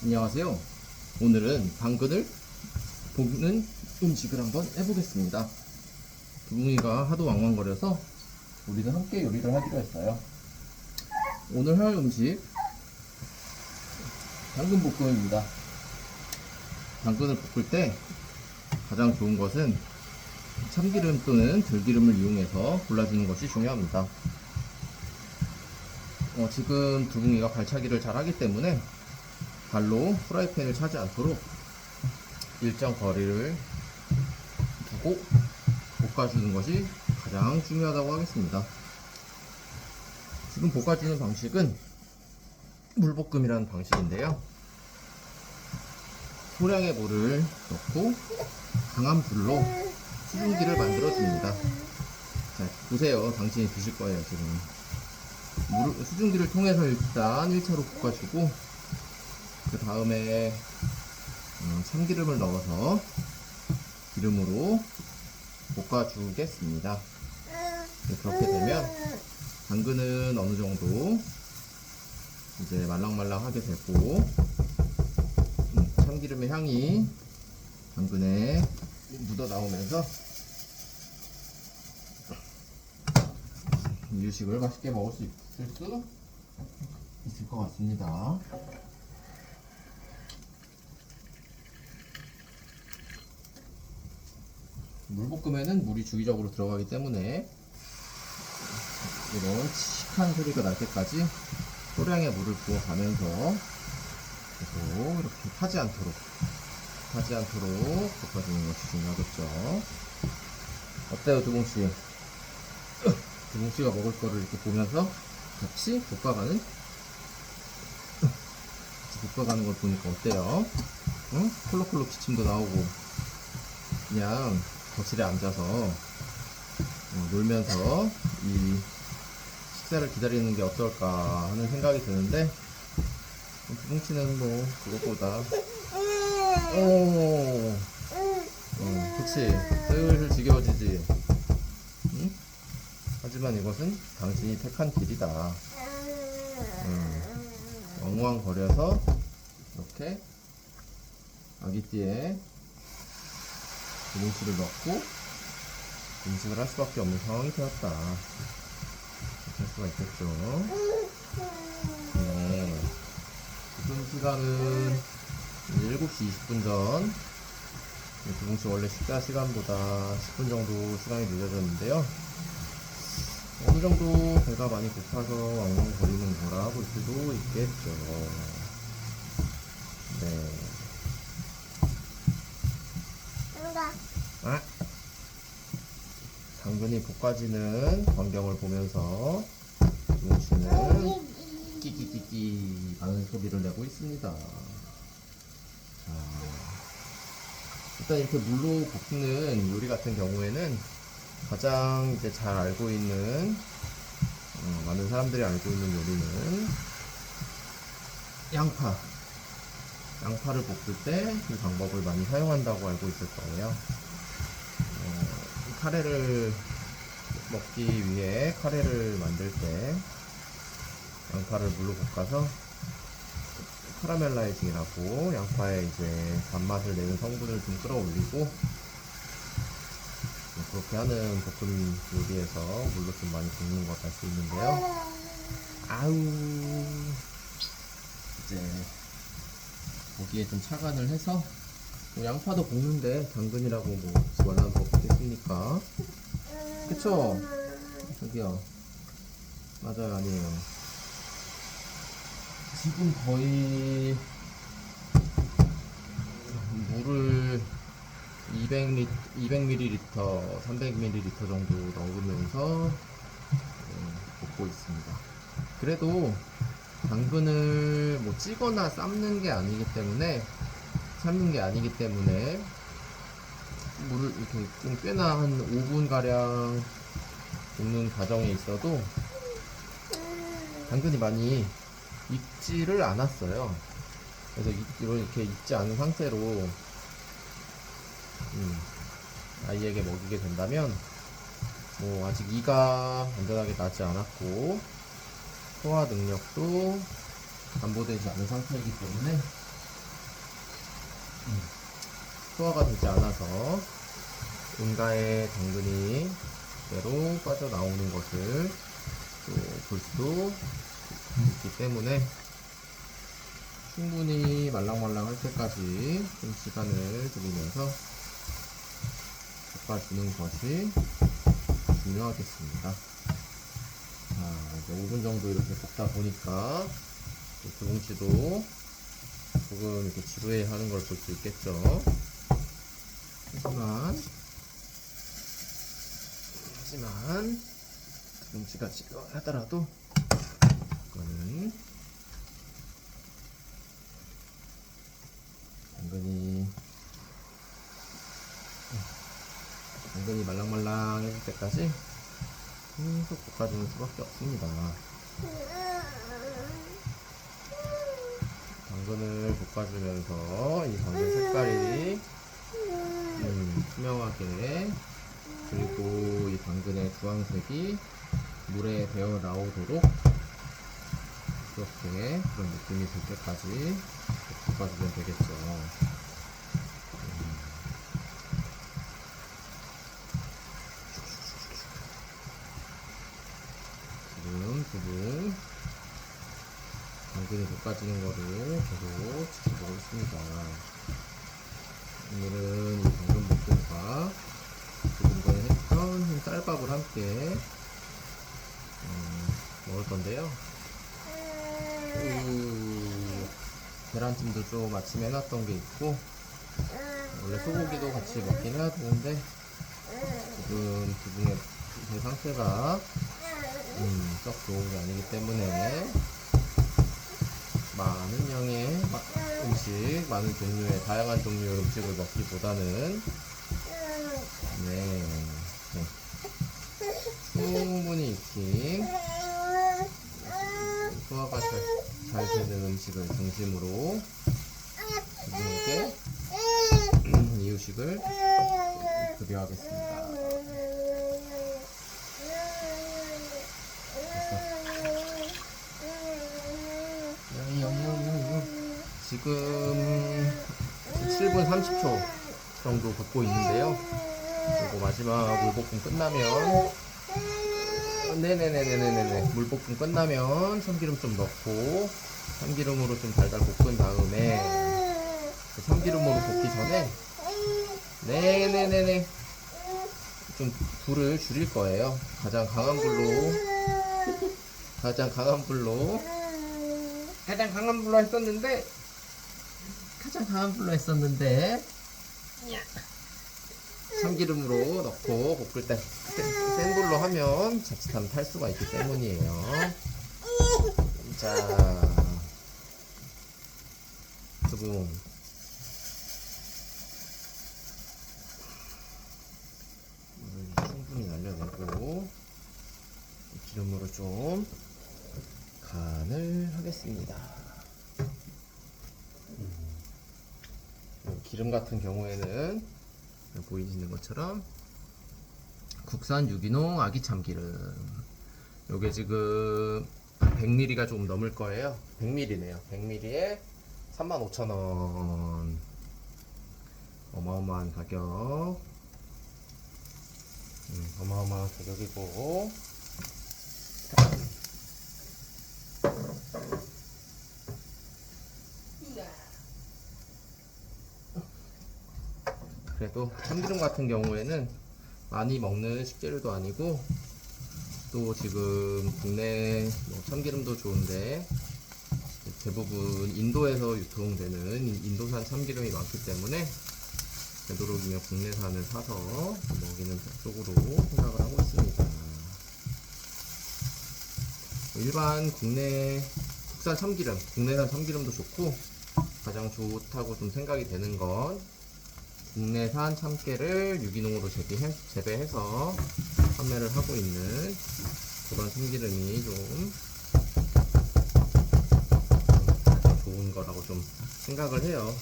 안녕하세요. 오늘은 당근을 볶는 음식을 한번 해보겠습니다. 두붕이가 하도 왕왕거려서 우리는 함께 요리를 하기로 했어요. 오늘 할 음식 당근 볶음입니다. 당근을 볶을 때 가장 좋은 것은 참기름 또는 들기름을 이용해서 골라주는 것이 중요합니다. 지금 두붕이가 발차기를 잘 하기 때문에 발로 프라이팬을 차지 않도록 일정 거리를 두고 볶아주는 것이 가장 중요하다고 하겠습니다. 지금 볶아주는 방식은 물볶음이라는 방식인데요. 소량의 물을 넣고 강한 불로 수증기를 만들어 줍니다. 자, 보세요. 당신이 드실 거예요. 지금 수증기를 통해서 일단 1차로 볶아주고 그 다음에 참기름을 넣어서 기름으로 볶아주겠습니다. 그렇게 되면 당근은 어느 정도 이제 말랑말랑하게 되고 참기름의 향이 당근에 묻어 나오면서 이유식을 맛있게 먹을 수 있을 것 같습니다. 물볶음에는 물이 주기적으로 들어가기 때문에 이런 칙한 소리가 날 때까지 소량의 물을 부어가면서 계속 이렇게 타지 않도록 볶아주는 것이 중요하겠죠. 어때요, 두봉씨? 두봉씨가 먹을 거를 이렇게 보면서 같이 볶아가는 걸 보니까 어때요? 응? 콜록콜록 기침도 나오고 그냥 거실에 앉아서 놀면서 이 식사를 기다리는 게 어떨까 하는 생각이 드는데 두뭉치는 뭐 그것보다 그치 슬슬 지겨워지지. 응? 하지만 이것은 당신이 택한 길이다. 엉엉거려서 이렇게 아기띠에 두뭉치를 넣고 음식을 할 수밖에 없는 상황이 되었다. 그렇게 할 수가 있겠죠. 네. 지금 시간은 7시 20분 전. 두뭉치 원래 식사 시간보다 10분 정도 시간이 늦어졌는데요. 어느 정도 배가 많이 고파서 엉엉거리는 거라 볼 수도 있겠죠. 네. 아? 당근이 볶아지는 광경을 보면서 두뭉치는 끼끼끼끼 하는 소리를 내고 있습니다. 자, 일단 이렇게 물로 볶는 요리 같은 경우에는 가장 이제 잘 알고 있는 많은 사람들이 알고 있는 요리는 양파를 볶을 때 이 방법을 많이 사용한다고 알고 있을 거예요. 카레를 먹기 위해 카레를 만들 때 양파를 물로 볶아서 카라멜라이징이라고 양파에 이제 단맛을 내는 성분을 좀 끌어올리고 그렇게 하는 볶음 요리에서 물로 좀 많이 볶는 것 알 수 있는데요. 아우 이제 거기에 좀 착안을 해서 뭐 양파도 볶는데 당근이라고 뭐 원하는 법 있겠습니까? 그쵸? 저기요. 맞아요, 아니에요. 지금 거의 물을 200ml, 300ml 정도 넣으면서 볶고 있습니다. 그래도 당근을 뭐 찌거나 삶는 게 아니기 때문에 물을 이렇게 좀 꽤나 한 5분 가량 볶는 과정에 있어도 당근이 많이 익지를 않았어요. 그래서 이렇게 익지 않은 상태로 아이에게 먹이게 된다면 뭐 아직 이가 완전하게 나지 않았고 소화 능력도 담보되지 않은 상태이기 때문에 소화가 되지 않아서 인가에 당근이 그대로 빠져나오는 것을 또 볼 수도 있기 때문에 충분히 말랑말랑할 때까지 좀 시간을 들이면서 볶아주는 것이 중요하겠습니다. 자, 이제 5분 정도 이렇게 볶다 보니까 두봉씨도 조금 이렇게 지루해 하는 걸 볼 수 있겠죠. 하지만 두봉씨가 지루하더라도 이거는 당근이 말랑말랑해질 때까지 계속 볶아주는 수밖에 없습니다. 당근을 볶아주면서 이 당근 색깔이 투명하게, 그리고 이 당근의 주황색이 물에 배어 나오도록 그렇게 그런 느낌이 들 때까지 볶아주면 되겠죠. 지금 두분 당근이 볶아지는 거를 계속 지켜보고 있습니다. 오늘은 이 당근 볶음과 조금 전에 했던 쌀밥을 함께 먹을 건데요. 계란찜도 좀 아침에 해놨던 게 있고, 원래 소고기도 같이 먹긴 해야 되는데 지금 두분의 제 상태가 썩 좋은 게 아니기 때문에 많은 양의 음식, 많은 종류의, 다양한 종류의 음식을 먹기보다는 충분히 익힌 소화가 잘 되는 음식을 중심으로 두분에게 이유식을 급여하겠습니다. 지금 7분 30초 정도 볶고 있는데요. 그리고 마지막 물볶음 끝나면 물볶음 끝나면 참기름 좀 넣고 참기름으로 좀 달달 볶은 다음에 참기름으로 볶기 전에 좀 불을 줄일 거예요. 가장 강한 불로 했었는데 참기름으로 넣고 볶을 때 센 불로 하면 자칫하면 탈수가 있기 때문이에요. 자, 두분 물을 충분히 날려내고 기름으로 좀 간을 하겠습니다. 기름 같은 경우에는 보이시는 것처럼 국산 유기농 아기 참기름, 요게 지금 100ml가 좀 넘을 거예요. 100ml네요. 100ml에 35,000원. 어마어마한 가격. 어마어마한 가격이고, 그래도 참기름 같은 경우에는 많이 먹는 식재료도 아니고, 또 지금 국내 참기름도 좋은데 대부분 인도에서 유통되는 인도산 참기름이 많기 때문에 되도록이면 국내산을 사서 먹이는 쪽으로 생각을 하고 있습니다. 일반 국산 참기름, 국내산 참기름도 좋고, 가장 좋다고 좀 생각이 되는 건 국내산 참깨를 유기농으로 재배해서 판매를 하고 있는 그런 참기름이 좀 가장 좋은 거라고 좀 생각을 해요.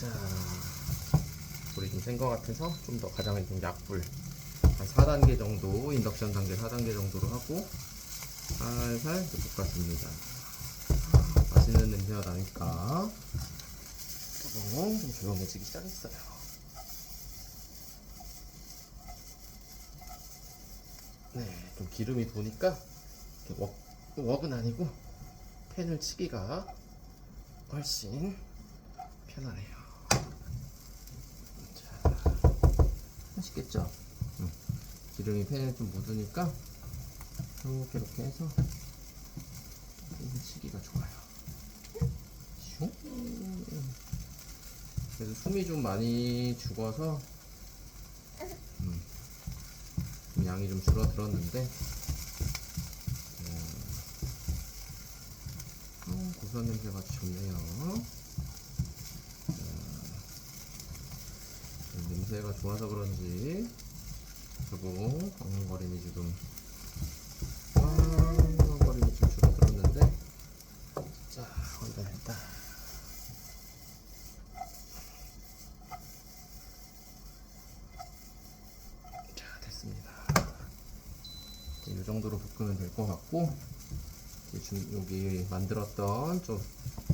자, 불이 좀 센 것 같아서 좀 더 가장 좀 약불 한 4단계 정도, 인덕션 단계 4단계 정도로 하고 살살 볶아줍니다. 맛있는 냄새가 나니까 두분 좀 조용해지기 시작했어요. 네, 좀 기름이 도니까 이렇게 웍은 아니고 팬을 치기가 훨씬 편하네요. 자, 맛있겠죠? 기름이 팬에 좀 묻으니까 이렇게 해서 팬을 치기가 좋아요. 슝. 그래서 숨이 좀 많이 죽어서 좀 양이 좀 줄어들었는데 고소한 냄새가 아주 좋네요. 냄새가 좋아서 그런지 그리고 엉거림이 지금 엉거림이 좀 줄어들었는데 자, 거의 다 됐다. 자, 됐습니다. 이 정도로 볶으면 될 것 같고 여기 만들었던 좀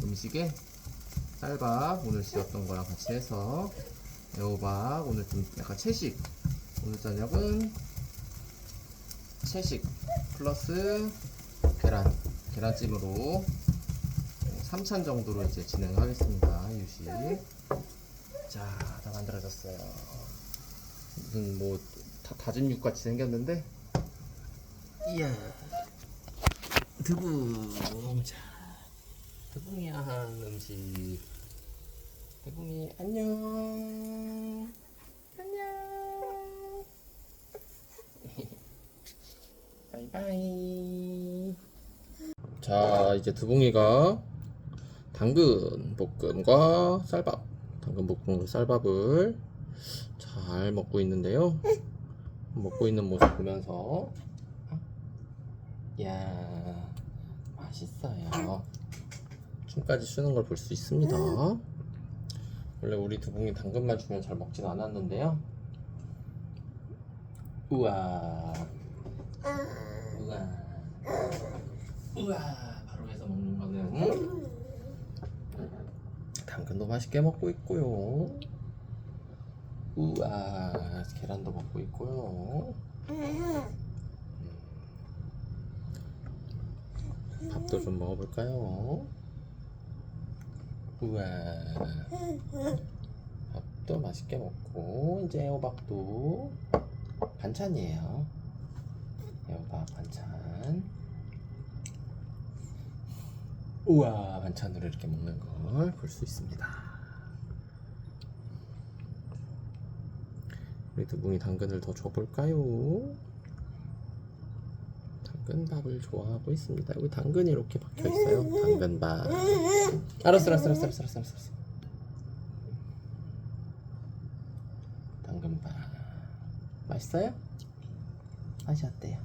음식에 쌀밥 오늘 지었던 거랑 같이 해서 애호박 오늘 좀 약간 채식, 오늘 저녁은 채식 플러스 계란찜으로 3찬 정도로 이제 진행하겠습니다. 유식. 자, 다 만들어졌어요. 무슨 뭐 다진 육 같이 생겼는데, 이야, 드붕. 자, 드붕이 한 음식. 드붕이 안녕. 안녕. 바이바이. 자, 이제 드붕이가 당근 볶음과 쌀밥, 당근 볶음과 쌀밥을 잘 먹고 있는데요. 먹고 있는 모습 보면서 이야, 맛있어요. 춤까지 추는 걸 볼 수 있습니다. 원래 우리 두붕이 당근만 주면 잘 먹진 않았는데요. 우와, 우와, 우와. 바로 해서 먹는 거는 당근도 맛있게 먹고 있고요. 우와, 계란도 먹고 있고요. 밥도 좀 먹어볼까요? 우와, 밥도 맛있게 먹고 이제 애호박도 반찬이에요. 애호박 반찬. 우와, 반찬으로 이렇게 먹는 걸 볼 수 있습니다. 우리 두붕이 당근을 더 줘볼까요? 당근밥을 좋아하고 있습니다. 여기 당근이 이렇게 박혀 있어요. 당근밥. 알았어. 당근밥. 맛있어요? 맛이 어때요?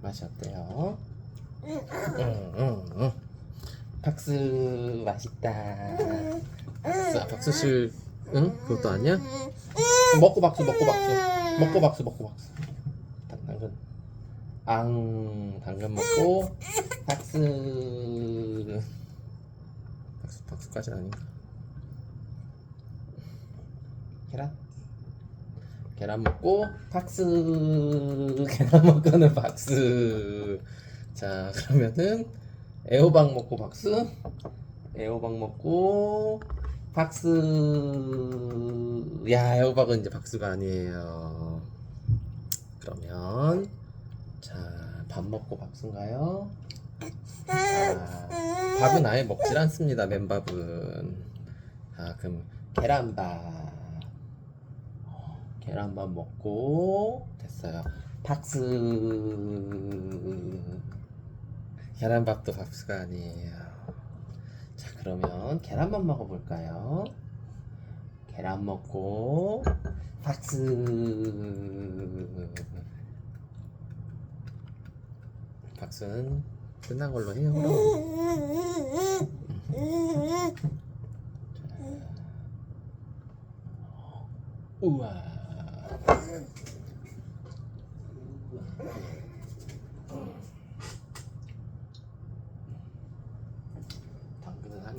맛이 어때요? 박수. 맛있다. 박수실. 응? 그것도 아니야? 먹고 박수. 당근. 당근 먹고 박수. 박수까지는 아닌가? 계란 먹고 박수. 계란 먹고는 박수. 자, 그러면은 애호박 먹고 박수. 애호박 먹고 박수. 야, 애호박은 이제 박수가 아니에요. 그러면 자, 밥 먹고 박수인가요? 자, 밥은 아예 먹질 않습니다. 맨밥은. 자, 그럼 계란밥 먹고 됐어요. 박수. 계란밥도 박수가 아니에요. 자, 그러면 계란밥 먹어볼까요? 계란 먹고 박수. 박수는 끝난 걸로 해요. 우와. 당근은 한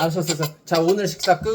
알았어. 자, 오늘 식사 끝.